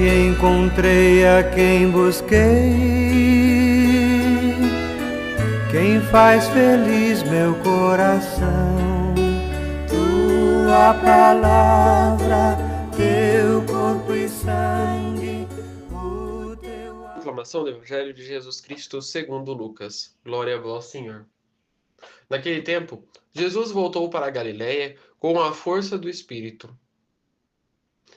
encontrei a quem busquei, quem faz feliz meu coração. Tua palavra, teu corpo e sangue, o teu... Proclamação do Evangelho de Jesus Cristo segundo Lucas. Glória a vós, Senhor. Naquele tempo, Jesus voltou para a Galiléia com a força do Espírito.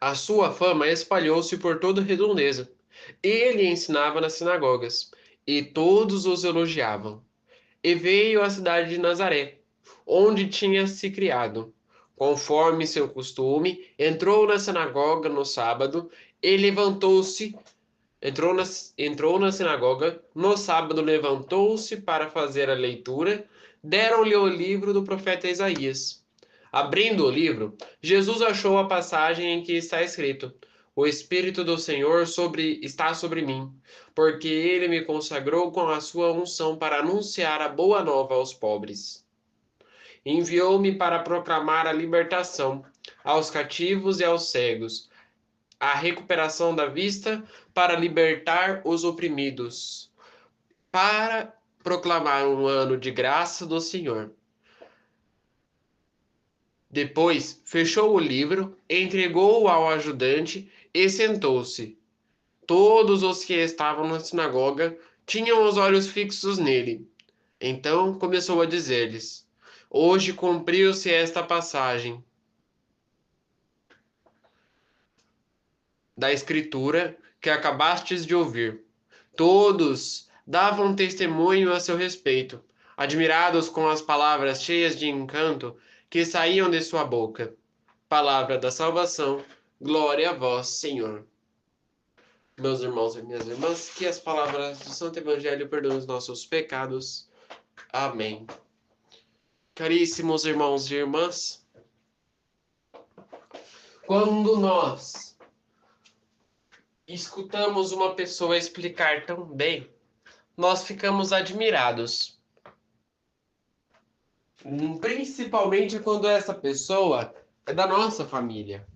A sua fama espalhou-se por toda a redondeza. Ele ensinava nas sinagogas, e todos os elogiavam. E veio à cidade de Nazaré, onde tinha se criado. Conforme seu costume, entrou na sinagoga no sábado e levantou-se. Entrou na sinagoga no sábado, levantou-se para fazer a leitura. Deram-lhe o livro do profeta Isaías. Abrindo o livro, Jesus achou a passagem em que está escrito: O Espírito do Senhor está sobre mim, porque ele me consagrou com a sua unção para anunciar a boa nova aos pobres. Enviou-me para proclamar a libertação aos cativos e aos cegos, a recuperação da vista, para libertar os oprimidos, para proclamar um ano de graça do Senhor. Depois, fechou o livro, entregou-o ao ajudante e sentou-se. Todos os que estavam na sinagoga tinham os olhos fixos nele. Então começou a dizer-lhes: Hoje cumpriu-se esta passagem da Escritura que acabastes de ouvir. Todos davam testemunho a seu respeito, admirados com as palavras cheias de encanto que saíam de sua boca. Palavra da salvação, glória a vós, Senhor. Meus irmãos e minhas irmãs, que as palavras do Santo Evangelho perdoem os nossos pecados. Amém. Caríssimos irmãos e irmãs, quando nós escutamos uma pessoa explicar tão bem, nós ficamos admirados. Principalmente quando essa pessoa é da nossa família.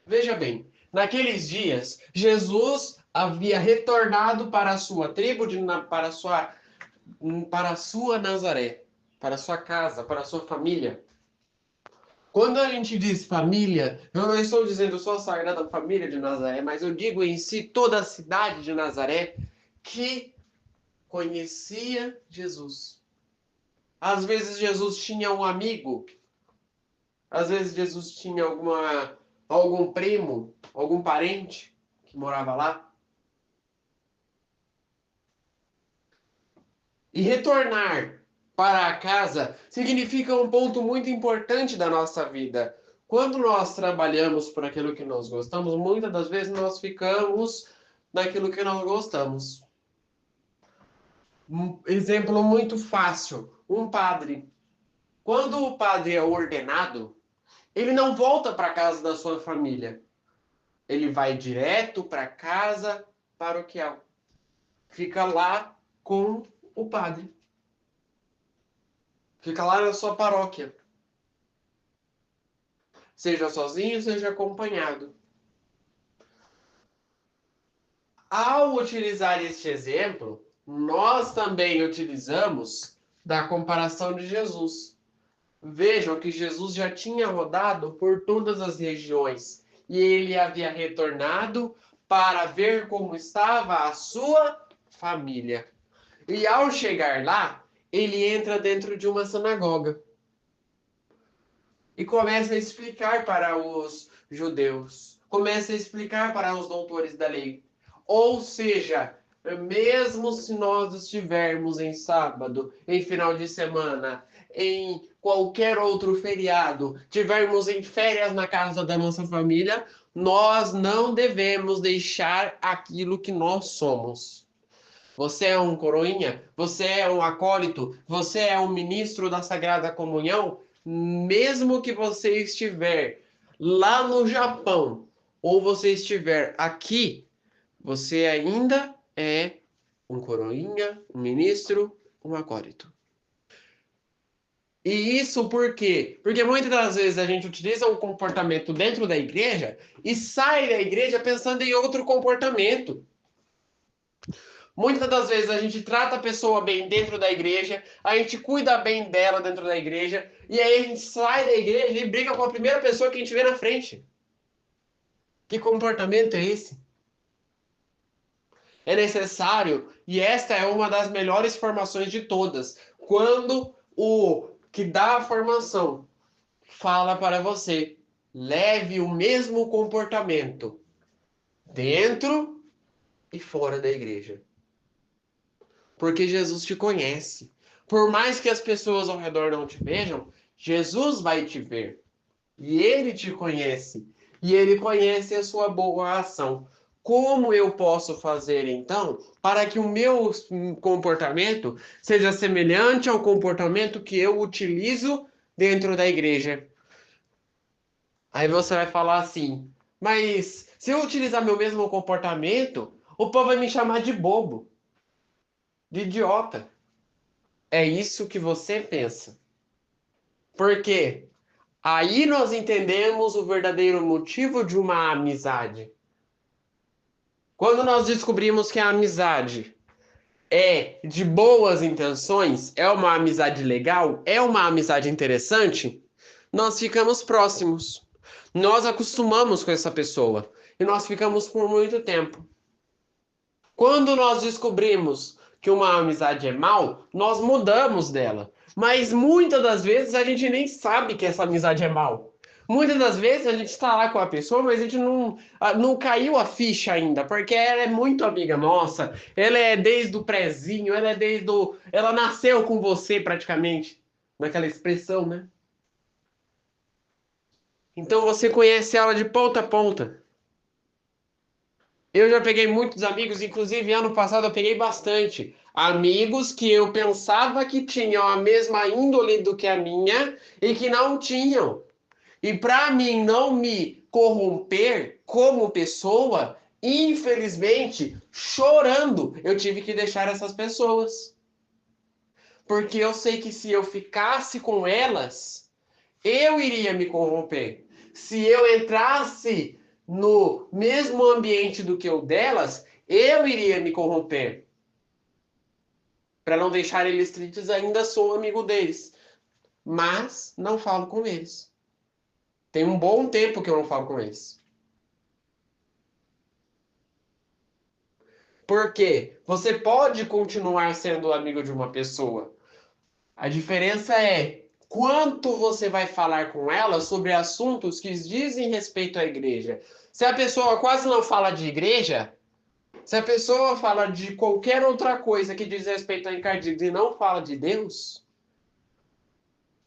Veja bem, naqueles dias, Jesus havia retornado para a sua tribo, para a sua Nazaré, para a sua casa, para a sua família. Quando a gente diz família, eu não estou dizendo só a Sagrada Família de Nazaré, mas eu digo em si toda a cidade de Nazaré que conhecia Jesus. Às vezes Jesus tinha um amigo, às vezes Jesus tinha algum primo, algum parente que morava lá. E retornar para a casa significa um ponto muito importante da nossa vida. Quando nós trabalhamos por aquilo que nós gostamos, muitas das vezes nós ficamos naquilo que nós gostamos. Um exemplo muito fácil, um padre. Quando o padre é ordenado, ele não volta para a casa da sua família. Ele vai direto para a casa paroquial. Fica lá com o padre. Fica lá na sua paróquia. Seja sozinho, seja acompanhado. Ao utilizar este exemplo, nós também utilizamos da comparação de Jesus. Vejam que Jesus já tinha rodado por todas as regiões e ele havia retornado para ver como estava a sua família. E ao chegar lá, ele entra dentro de uma sinagoga e começa a explicar para os judeus, começa a explicar para os doutores da lei. Ou seja, mesmo se nós estivermos em sábado, em final de semana, em qualquer outro feriado, tivermos em férias na casa da nossa família, nós não devemos deixar aquilo que nós somos. Você é um coroinha? Você é um acólito? Você é um ministro da Sagrada Comunhão? Mesmo que você estiver lá no Japão ou você estiver aqui, você ainda é um coroinha, um ministro, um acólito. E isso por quê? Porque muitas das vezes a gente utiliza um comportamento dentro da igreja e sai da igreja pensando em outro comportamento. Muitas das vezes a gente trata a pessoa bem dentro da igreja, a gente cuida bem dela dentro da igreja, e aí a gente sai da igreja e briga com a primeira pessoa que a gente vê na frente. Que comportamento é esse? É necessário, e esta é uma das melhores formações de todas, quando o que dá a formação fala para você, leve o mesmo comportamento dentro e fora da igreja. Porque Jesus te conhece. Por mais que as pessoas ao redor não te vejam, Jesus vai te ver. E ele te conhece. E ele conhece a sua boa ação. Como eu posso fazer então para que o meu comportamento seja semelhante ao comportamento que eu utilizo dentro da igreja? Aí você vai falar assim: mas se eu utilizar meu mesmo comportamento, o povo vai me chamar de bobo, de idiota. É isso que você pensa. Por quê? Aí nós entendemos o verdadeiro motivo de uma amizade. Quando nós descobrimos que a amizade é de boas intenções, é uma amizade legal, é uma amizade interessante, nós ficamos próximos. Nós acostumamos com essa pessoa e nós ficamos por muito tempo. Quando nós descobrimos que uma amizade é mal, nós mudamos dela. Mas muitas das vezes a gente nem sabe que essa amizade é mal. Muitas das vezes a gente está lá com a pessoa, mas a gente não caiu a ficha ainda, porque ela é muito amiga nossa, ela é desde o prezinho, ela é desde o. Ela nasceu com você praticamente, naquela expressão, né? Então você conhece ela de ponta a ponta. Eu já peguei muitos amigos, inclusive ano passado eu peguei bastante. Amigos que eu pensava que tinham a mesma índole do que a minha e que não tinham. E para mim não me corromper como pessoa, infelizmente, chorando, eu tive que deixar essas pessoas. Porque eu sei que se eu ficasse com elas, eu iria me corromper. Se eu entrasse no mesmo ambiente do que o delas, eu iria me corromper. Para não deixar eles tristes, ainda sou amigo deles. Mas não falo com eles. Tem um bom tempo que eu não falo com eles. Por quê? Você pode continuar sendo amigo de uma pessoa. A diferença é quanto você vai falar com ela sobre assuntos que dizem respeito à igreja. Se a pessoa quase não fala de igreja, se a pessoa fala de qualquer outra coisa que diz respeito a encardido e não fala de Deus,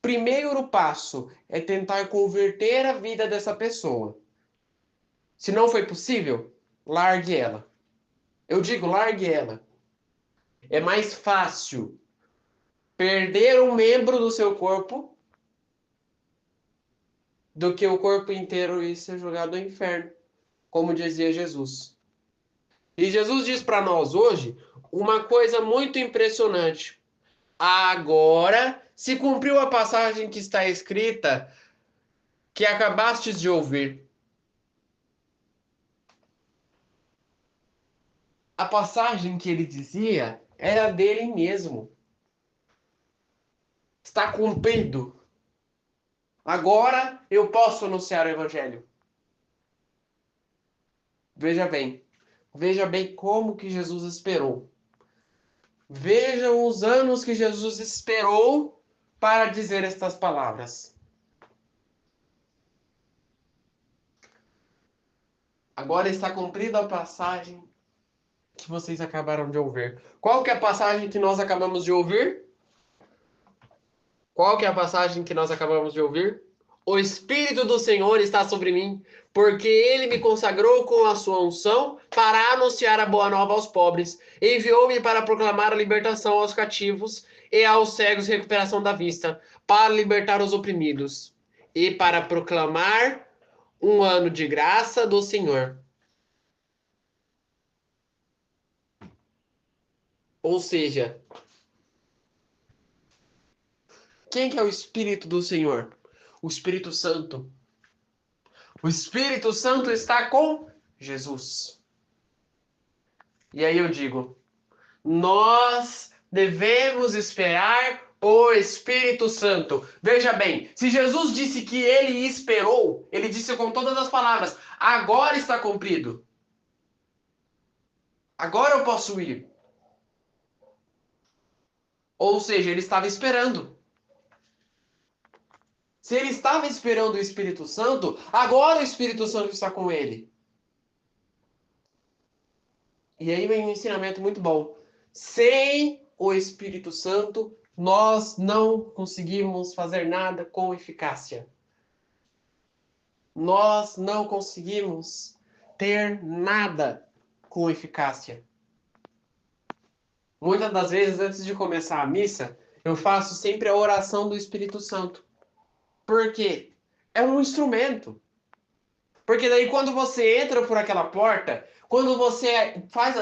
primeiro passo é tentar converter a vida dessa pessoa. Se não foi possível, largue ela. Eu digo, largue ela. É mais fácil perder um membro do seu corpo do que o corpo inteiro ir ser jogado ao inferno, como dizia Jesus. E Jesus diz para nós hoje uma coisa muito impressionante. Agora se cumpriu a passagem que está escrita, que acabastes de ouvir. A passagem que ele dizia era dele mesmo. Está cumprido. Agora eu posso anunciar o evangelho. Veja bem. Veja bem como que Jesus esperou. Vejam os anos que Jesus esperou para dizer estas palavras. Agora está cumprida a passagem que vocês acabaram de ouvir. Qual que é a passagem que nós acabamos de ouvir? Qual que é a passagem que nós acabamos de ouvir? O Espírito do Senhor está sobre mim, porque ele me consagrou com a sua unção para anunciar a boa nova aos pobres. Enviou-me para proclamar a libertação aos cativos e aos cegos recuperação da vista, para libertar os oprimidos e para proclamar um ano de graça do Senhor. Ou seja, quem que é o Espírito do Senhor? O Espírito Santo. O Espírito Santo está com Jesus. E aí eu digo, nós devemos esperar o Espírito Santo. Veja bem, se Jesus disse que ele esperou, ele disse com todas as palavras, agora está cumprido. Agora eu posso ir. Ou seja, ele estava esperando. Se ele estava esperando o Espírito Santo, agora o Espírito Santo está com ele. E aí vem um ensinamento muito bom. Sem o Espírito Santo, nós não conseguimos fazer nada com eficácia. Nós não conseguimos ter nada com eficácia. Muitas das vezes, antes de começar a missa, eu faço sempre a oração do Espírito Santo. Por quê? É um instrumento. Porque daí quando você entra por aquela porta, quando você faz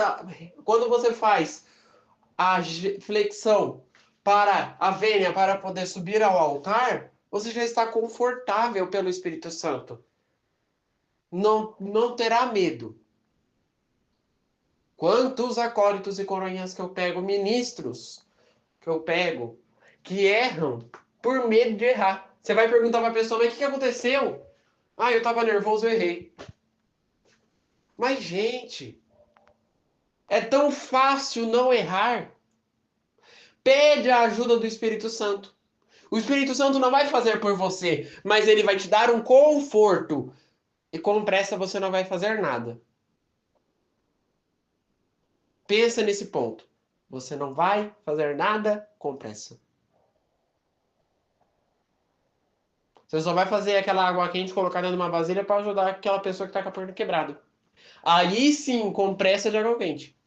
a flexão para a vênia para poder subir ao altar, você já está confortável pelo Espírito Santo. Não terá medo. Quantos acólitos e coroinhas que eu pego, ministros que eu pego, que erram por medo de errar. Você vai perguntar para a pessoa, mas o que aconteceu? Ah, eu estava nervoso, eu errei. Mas, gente, é tão fácil não errar. Pede a ajuda do Espírito Santo. O Espírito Santo não vai fazer por você, mas ele vai te dar um conforto. E com pressa você não vai fazer nada. Pensa nesse ponto. Você não vai fazer nada com pressa. Você só vai fazer aquela água quente colocar dentro de uma vasilha para ajudar aquela pessoa que está com a perna quebrada. Aí sim, com pressa de água quente.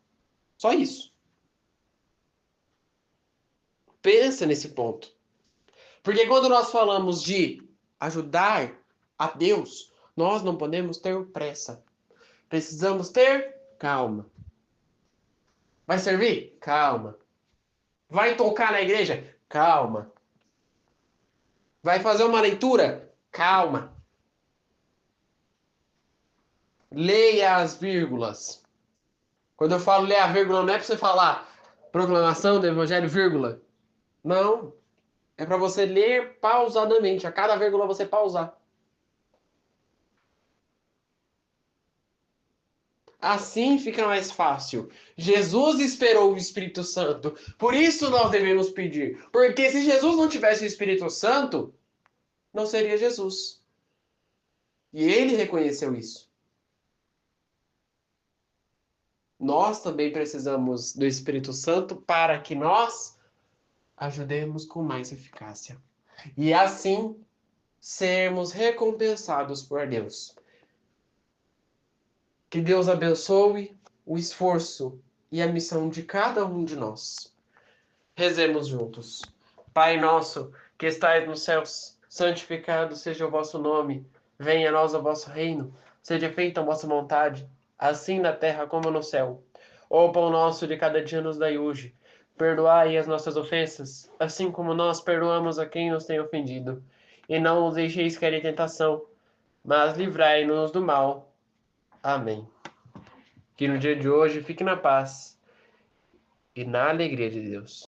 Só isso. Pensa nesse ponto. Porque quando nós falamos de ajudar a Deus, nós não podemos ter pressa. Precisamos ter calma. Vai servir? Calma. Vai tocar na igreja? Calma. Vai fazer uma leitura? Calma. Leia as vírgulas. Quando eu falo ler a vírgula, não é para você falar proclamação do evangelho, vírgula. Não. É para você ler pausadamente. A cada vírgula você pausar. Assim fica mais fácil. Jesus esperou o Espírito Santo. Por isso nós devemos pedir. Porque se Jesus não tivesse o Espírito Santo, não seria Jesus. E ele reconheceu isso. Nós também precisamos do Espírito Santo para que nós ajudemos com mais eficácia. E assim sermos recompensados por Deus. Que Deus abençoe o esforço e a missão de cada um de nós. Rezemos juntos. Pai nosso, que estais nos céus, santificado seja o vosso nome. Venha a nós o vosso reino. Seja feita a vossa vontade, assim na terra como no céu. O pão nosso de cada dia nos dai hoje. Perdoai as nossas ofensas, assim como nós perdoamos a quem nos tem ofendido. E não nos deixeis cair em tentação, mas livrai-nos do mal. Amém. Que no dia de hoje fique na paz e na alegria de Deus.